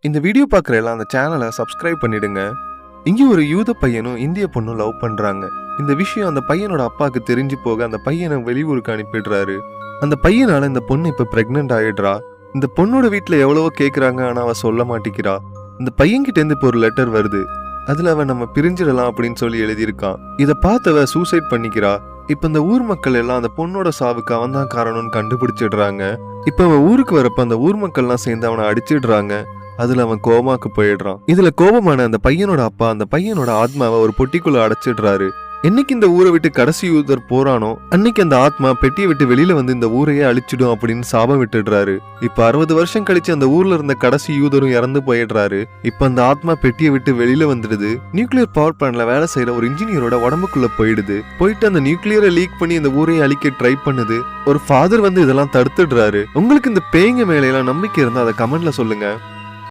இந்த வீடியோ பார்க்குற எல்லாம் அந்த சேனலை சப்ஸ்கிரைப் பண்ணிடுங்க. இங்கே ஒரு யூத பையனும் இந்திய பொண்ணும் லவ் பண்ணுறாங்க. இந்த விஷயம் அந்த பையனோட அப்பாவுக்கு தெரிஞ்சு போக அந்த பையனை வெளியூருக்கு அனுப்பிடுறாரு. அந்த பையனால இந்த பொண்ணு இப்போ பிரெக்னென்ட் ஆகிடுறா. இந்த பொண்ணோட வீட்டில் எவ்வளவோ கேட்குறாங்க, ஆனால் அவள் சொல்ல மாட்டேங்கிறா. இந்த பையன்கிட்டேருந்து இப்போ ஒரு லெட்டர் வருது. அதில் அவன் நம்ம பிரிஞ்சிடலாம் அப்படின்னு சொல்லி எழுதியிருக்கான். இதை பார்த்தவ சூசைட் பண்ணிக்கிறா. இப்போ இந்த ஊர் மக்கள் எல்லாம் அந்த பொண்ணோட சாவுக்கு அவன் தான் காரணம்னு கண்டுபிடிச்சிடுறாங்க. இப்போ அவன் ஊருக்கு வரப்ப அந்த ஊர் மக்கள்லாம் சேர்ந்து அவனை அடிச்சிடுறாங்க. அதுல அவன் கோமாக்கு போயிடுறான். இதுல கோபமான அந்த பையனோட அப்பா அந்த பையனோட ஆத்மாவை ஒரு பொட்டிக்குள்ள அடைச்சிடுறாரு. என்னைக்கு இந்த ஊரை விட்டு கடைசி யூதர் போறானோ அன்னைக்கு அந்த ஆத்மா பெட்டியை விட்டு வெளியில வந்து இந்த ஊரையே அழிச்சிடும் அப்படின்னு சாபம் விட்டுடுறாரு. இப்ப 60 வருஷம் கழிச்சு அந்த ஊர்ல இருந்த கடைசி யூதரும் இறந்து போயிடுறாரு. இப்ப அந்த ஆத்மா பெட்டியை விட்டு வெளியில வந்துடுது. நியூக்ளியர் பவர் பிளான்ட்ல வேலை செய்யற ஒரு இன்ஜினியரோட உடம்புக்குள்ள போயிட்டு அந்த நியூக்ளியரை லீக் பண்ணி இந்த ஊரையை அழிக்க ட்ரை பண்ணுது. ஒரு ஃபாதர் வந்து இதெல்லாம் தடுத்துடுறாரு. உங்களுக்கு இந்த பேய்ங்க மேல எல்லாம் நம்பிக்கை இருந்தா அதை கமெண்ட்ல சொல்லுங்க.